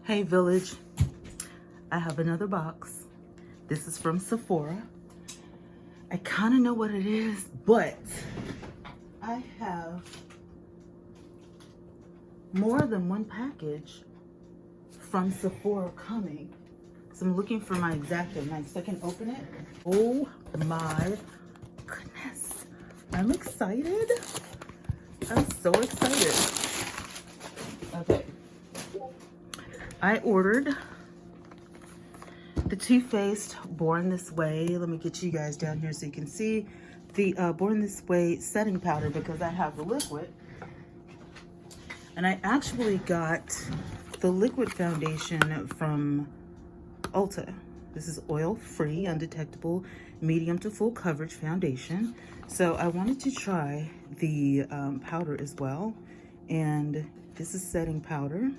Hey Village, I have another box. This is from Sephora. I kind of know what it is, but I have more than one package from Sephora coming. So I'm looking for my X-Acto knife so I can open it. Oh my goodness. I'm excited. I'm so excited. Okay. I ordered the TooFaced Born This Way. Let me get you guys down here so you can see the Born This Way setting powder because I have the liquid. And I actually got the liquid foundation from Ulta. This is oil-free, undetectable, medium to full coverage foundation. So I wanted to try the powder as well. And this is setting powder.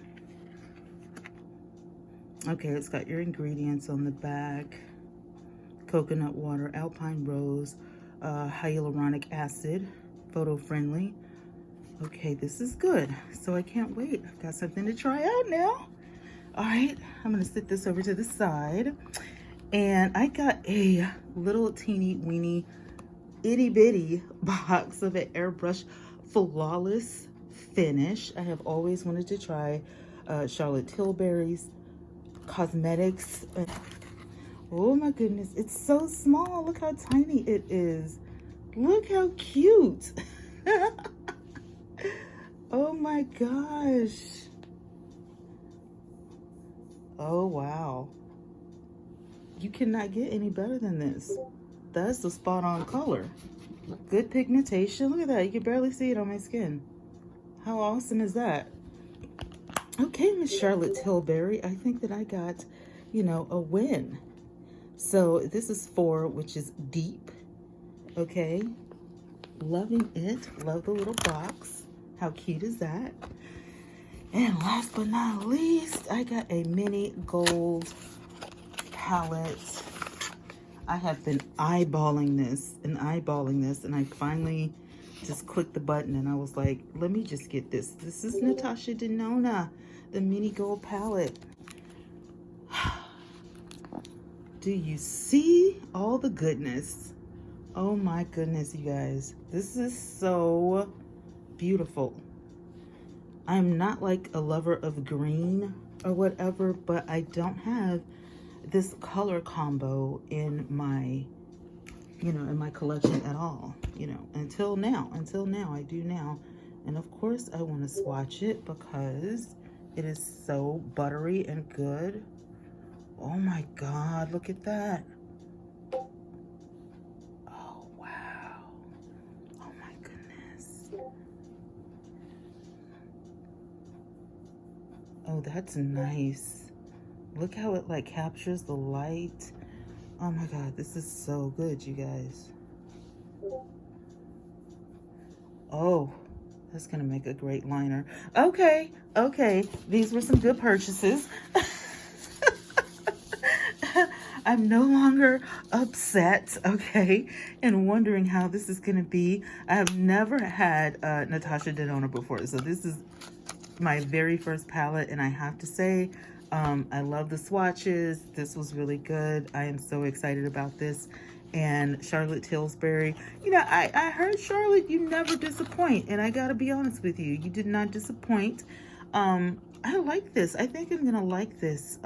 Okay, it's got your ingredients on the back. Coconut water, alpine rose, hyaluronic acid, photo-friendly. Okay, this is good. So I can't wait. I've got something to try out now. All right, I'm gonna sit this over to the side. And I got a little teeny weeny itty bitty box of an airbrush flawless finish. I have always wanted to try Charlotte Tilbury's cosmetics. Oh my goodness, it's so small. Look how tiny it is. Look how cute. Oh my gosh. Oh wow. You cannot get any better than this. That's the spot on color. Good pigmentation. Look at that. You can barely see it on my skin. How awesome is that? Okay, Miss Charlotte Tilbury, I think that I got, you know, a win. So this is 4, which is deep. Okay. Loving it. Love the little box. How cute is that? And last but not least, I got a mini gold palette. I have been eyeballing this, and I finally just clicked the button and I was like, let me just get this. This is Natasha Denona, the mini gold palette. Do you see all the goodness? Oh my goodness, you guys. This is so beautiful. I'm not like a lover of green or whatever, but I don't have this color combo in my, you know, in my collection at all, you know, until now I do now. And of course I want to swatch it because it is so buttery and good. Oh my God, look at that. Oh wow. Oh my goodness. Oh, that's nice. Look how it like captures the light. Oh my God, this is so good, you guys. Oh, that's gonna make a great liner. Okay, these were some good purchases. I'm no longer upset, okay, and wondering how this is gonna be. I have never had Natasha Denona before, so this is my very first palette, and I have to say, I love the swatches. This was really good. I am so excited about this. And Charlotte Tilbury, you know, I heard, Charlotte, you never disappoint, and I gotta be honest with you, you did not disappoint. I like this. I think I'm gonna like this,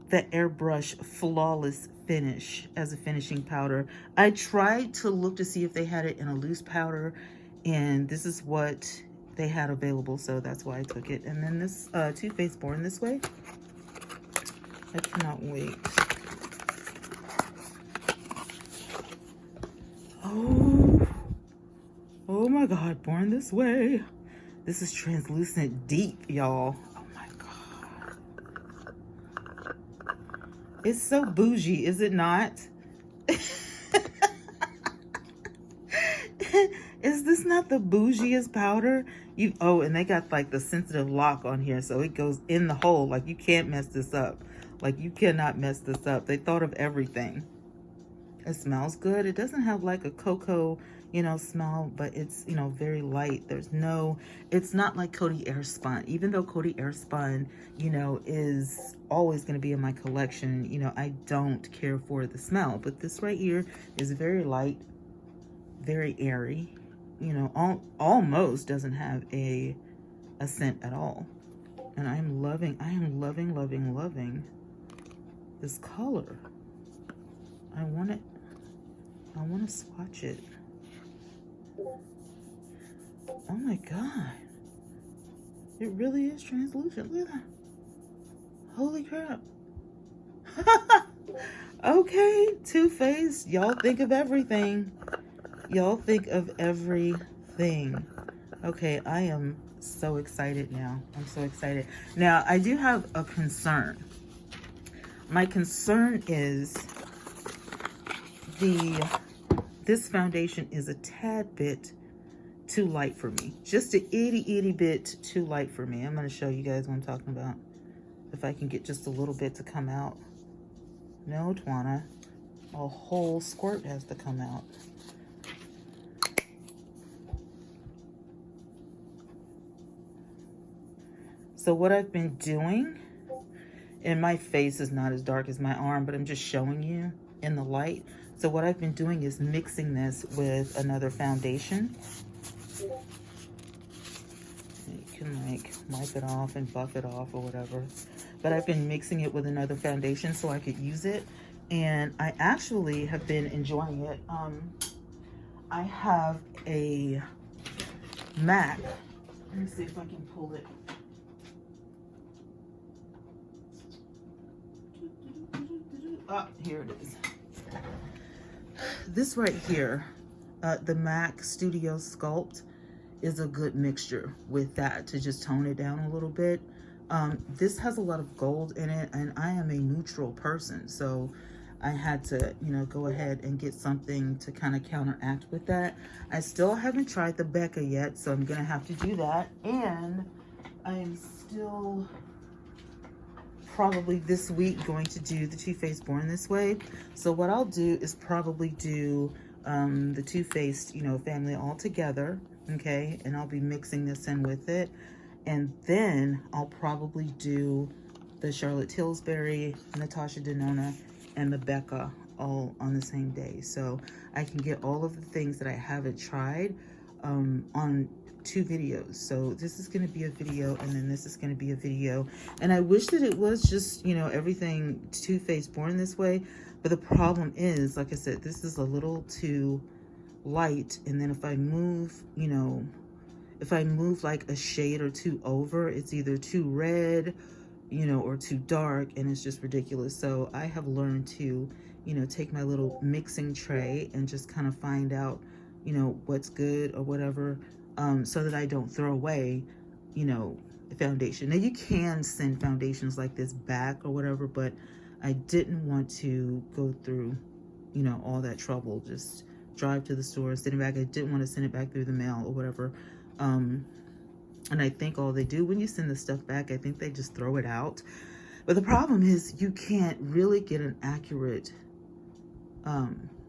the airbrush flawless finish as a finishing powder. I tried to look to see if they had it in a loose powder, and this is what they had available, so that's why I took it. And then this TooFaced Born This Way. I cannot wait. Oh my God, Born This Way. This is translucent deep, y'all. Oh my God. It's so bougie, is it not? Is this not the bougiest powder? Oh, and they got like the sensitive lock on here, so it goes in the hole. Like you can't mess this up. Like you cannot mess this up. They thought of everything. It smells good. It doesn't have like a cocoa, you know, smell, but it's, you know, very light. There's no, it's not like Coty Airspun. Even though Coty Airspun, you know, is always going to be in my collection, you know, I don't care for the smell. But this right here is very light, very airy, you know, almost doesn't have a scent at all. And I am loving, loving this color. I want to swatch it. Oh my God. It really is translucent. Look at that. Holy crap. Okay, Too Faced. Y'all think of everything. Y'all think of everything. Okay, I am so excited now. I'm so excited. Now, I do have a concern. My concern is this foundation is a tad bit too light for me. Just a itty bit too light for me. I'm going to show you guys what I'm talking about. If I can get just a little bit to come out. No, Twanna. A whole squirt has to come out. So what I've been doing, and my face is not as dark as my arm, but I'm just showing you in the light. So what I've been doing is mixing this with another foundation. You can like wipe it off and buff it off or whatever. But I've been mixing it with another foundation so I could use it. And I actually have been enjoying it. I have a MAC. Let me see if I can pull it. Oh, here it is. This right here, the MAC Studio Sculpt, is a good mixture with that to just tone it down a little bit. This has a lot of gold in it, and I am a neutral person, so I had to, you know, go ahead and get something to kind of counteract with that. I still haven't tried the Becca yet, so I'm gonna have to do that. And I'm still probably this week going to do the Too Faced Born This Way. So what I'll do is probably do the Too Faced, you know, family all together, okay? And I'll be mixing this in with it. And then I'll probably do the Charlotte Tilbury, Natasha Denona, and the Becca all on the same day. So I can get all of the things that I haven't tried on 2 videos. So this is going to be a video, and then this is going to be a video. And I wish that it was just, you know, everything Too Faced Born This Way. But the problem is, like I said, this is a little too light. And then if I move, you know, if I move like a shade or two over, it's either too red, you know, or too dark, and it's just ridiculous. So I have learned to, you know, take my little mixing tray and just kind of find out, you know, what's good or whatever, so that I don't throw away, you know, the foundation. Now you can send foundations like this back or whatever, but I didn't want to go through, you know, all that trouble. Just drive to the store, send it back. I didn't want to send it back through the mail or whatever. And I think all they do when you send the stuff back, I think they just throw it out. But the problem is you can't really get an accurate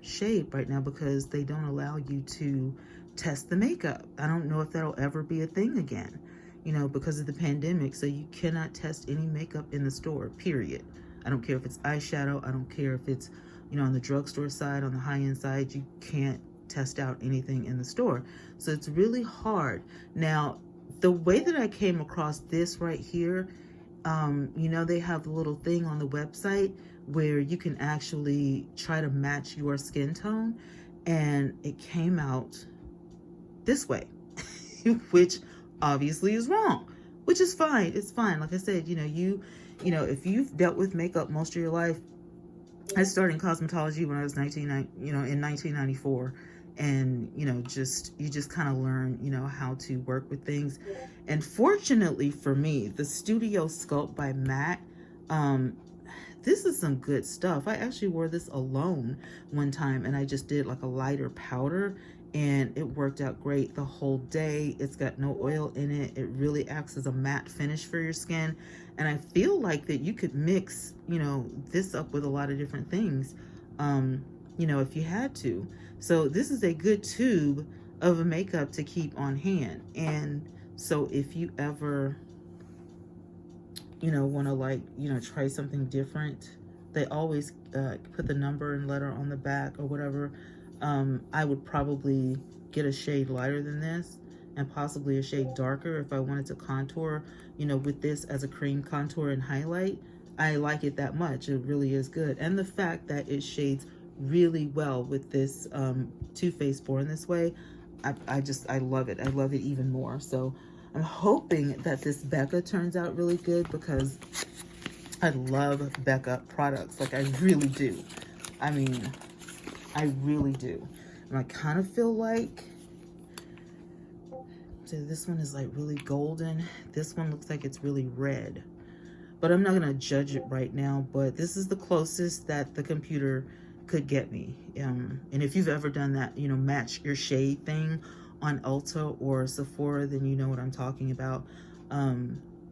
shade right now because they don't allow you to test the makeup. I don't know if that'll ever be a thing again, you know, because of the pandemic. So you cannot test any makeup in the store, period. I don't care if it's eyeshadow. I don't care if it's, you know, on the drugstore side, on the high-end side. You can't test out anything in the store. So it's really hard. Now, the way that I came across this right here, you know, they have a little thing on the website where you can actually try to match your skin tone, and it came out this way, which obviously is wrong, which is fine. It's fine. Like I said, you know, if you've dealt with makeup most of your life, I started in cosmetology when I was in 1994. And, you know, you just kind of learn, you know, how to work with things. And fortunately for me, the Studio Sculpt by MAC, this is some good stuff. I actually wore this alone one time, and I just did like a lighter powder, and it worked out great the whole day. It's got no oil in it. It really acts as a matte finish for your skin. And I feel like that you could mix, you know, this up with a lot of different things, you know, if you had to. So this is a good tube of a makeup to keep on hand. And so if you ever, want to like, try something different, they always put the number and letter on the back or whatever. I would probably get a shade lighter than this and possibly a shade darker if I wanted to contour, with this as a cream contour and highlight. I like it that much. It really is good. And the fact that it shades really well with this Too Faced Born This Way, I love it. I love it even more. So I'm hoping that this Becca turns out really good because I love Becca products. Like, I really do. I mean, I really do. And I kind of feel like, so this one is like really golden. This one looks like it's really red. But I'm not going to judge it right now. But this is the closest that the computer could get me. And if you've ever done that, match your shade thing on Ulta or Sephora, then you know what I'm talking about.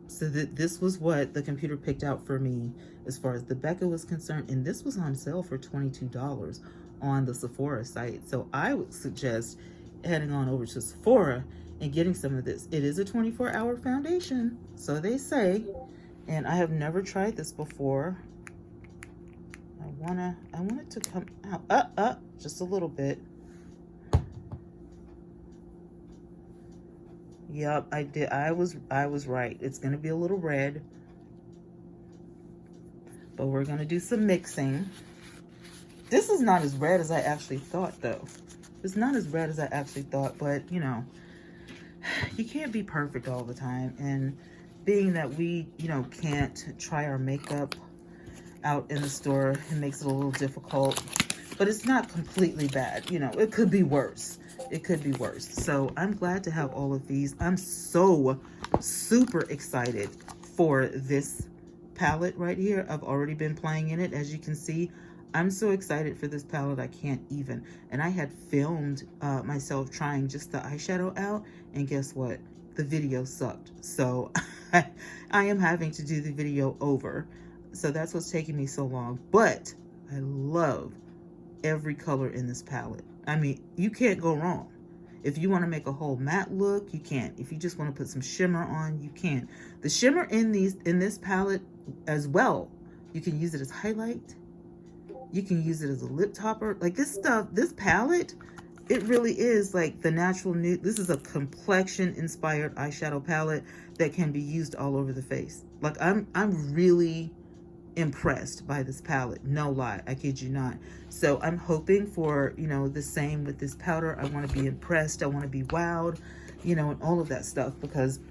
So this was what the computer picked out for me as far as the Becca was concerned. And this was on sale for $22 on the Sephora site. So I would suggest heading on over to Sephora and getting some of this. It is a 24-hour foundation, so they say. And I have never tried this before. I want it to come out just a little bit. Yep, I did. I was right. It's going to be a little red. But we're going to do some mixing. This is not as red as I actually thought, though. It's not as red as I actually thought, but, you can't be perfect all the time. And being that we, can't try our makeup out in the store, it makes it a little difficult. But it's not completely bad. It could be worse. It could be worse. So I'm glad to have all of these. I'm so super excited for this palette right here. I've already been playing in it, as you can see. I'm so excited for this palette, I can't even. And I had filmed myself trying just the eyeshadow out, and guess what? The video sucked. So I am having to do the video over. So that's what's taking me so long. But I love every color in this palette. I mean, you can't go wrong. If you want to make a whole matte look, you can. If you just want to put some shimmer on, you can. The shimmer in this palette as well, you can use it as highlight. You can use it as a lip topper. Like this stuff, this palette, it really is like the natural nude. This is a complexion inspired eyeshadow palette that can be used all over the face. Like I'm really impressed by this palette. No lie, I kid you not. So I'm hoping for, the same with this powder. I want to be impressed. I want to be wowed, and all of that stuff, because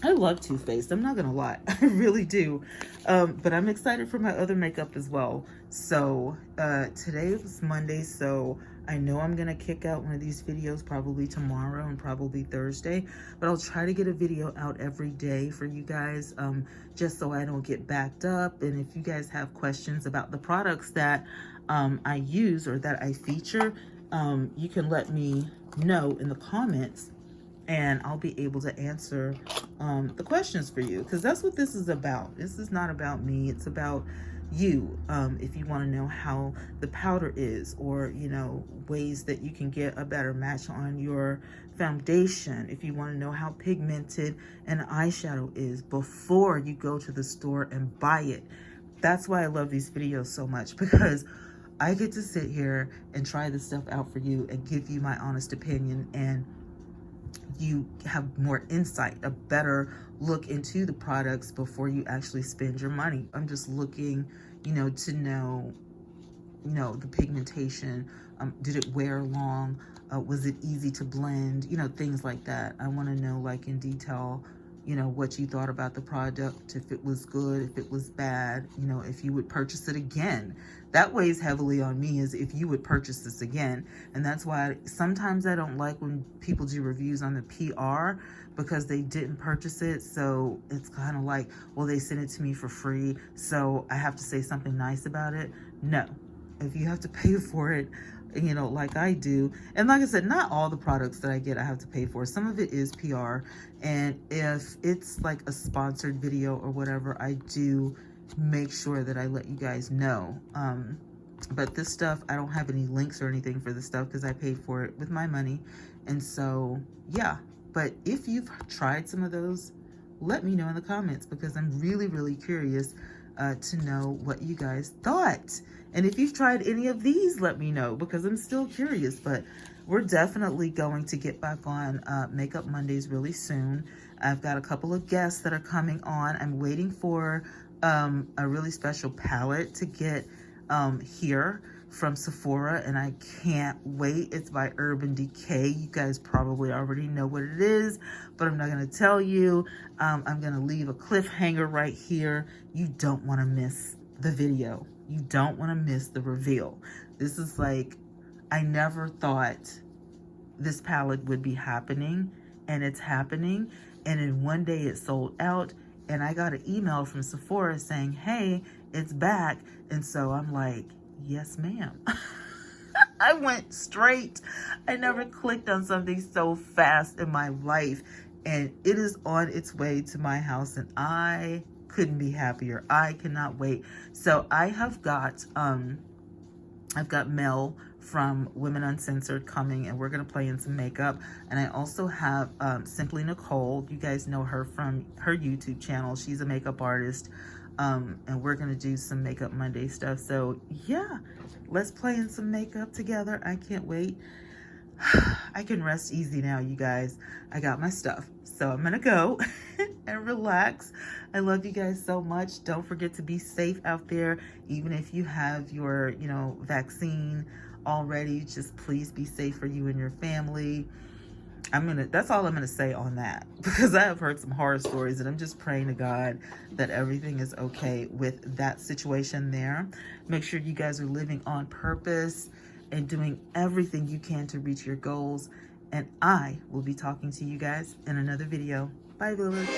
I love Too Faced. I'm not gonna lie, I really do. But I'm excited for my other makeup as well. So today was Monday, so I know I'm gonna kick out one of these videos probably tomorrow and probably Thursday, but I'll try to get a video out every day for you guys, just so I don't get backed up. And if you guys have questions about the products that I use or that I feature, you can let me know in the comments, and I'll be able to answer the questions for you, because that's what this is about. This is not about me, it's about you. If you want to know how the powder is, or ways that you can get a better match on your foundation, if you want to know how pigmented an eyeshadow is before you go to the store and buy it. That's why I love these videos so much, because I get to sit here and try this stuff out for you and give you my honest opinion, and you have more insight, a better look into the products before you actually spend your money. I'm just looking, to know, the pigmentation. Did it wear long? Was it easy to blend? Things like that. I want to know, like, in detail, what you thought about the product, if it was good, if it was bad, if you would purchase it again. That weighs heavily on me, is if you would purchase this again. And that's why sometimes I don't like when people do reviews on the PR, because they didn't purchase it. So it's kind of like, well, they sent it to me for free, so I have to say something nice about it. No, if you have to pay for it, like I do. And like I said, not all the products that I get I have to pay for. Some of it is PR. And if it's like a sponsored video or whatever, I do make sure that I let you guys know. But this stuff, I don't have any links or anything for this stuff because I paid for it with my money. And so, yeah. But if you've tried some of those, let me know in the comments because I'm really, really curious to know what you guys thought. And if you've tried any of these, let me know because I'm still curious. But we're definitely going to get back on Makeup Mondays really soon. I've got a couple of guests that are coming on. I'm waiting for a really special palette to get here from Sephora, and I can't wait. It's by Urban Decay. You guys probably already know what it is, but I'm not going to tell you. I'm going to leave a cliffhanger right here. You don't want to miss the video. You don't want to miss the reveal. This is like, I never thought this palette would be happening, and it's happening. And in one day it sold out, and I got an email from Sephora saying, hey, it's back. And so I'm like, yes, ma'am. I went straight. I never clicked on something so fast in my life. And it is on its way to my house, and I couldn't be happier. I cannot wait. So I have got, I've got Mel from Women Uncensored coming, and we're going to play in some makeup. And I also have Simply Nicole. You guys know her from her YouTube channel. She's a makeup artist. And we're going to do some Makeup Monday stuff. So yeah, let's play in some makeup together. I can't wait. I can rest easy now, you guys. I got my stuff. So I'm going to go and relax. I love you guys so much. Don't forget to be safe out there. Even if you have your, vaccine already, just please be safe for you and your family. That's all I'm gonna say on that, because I have heard some horror stories, and I'm just praying to God that everything is okay with that situation there. Make sure you guys are living on purpose and doing everything you can to reach your goals. And I will be talking to you guys in another video. Bye, village.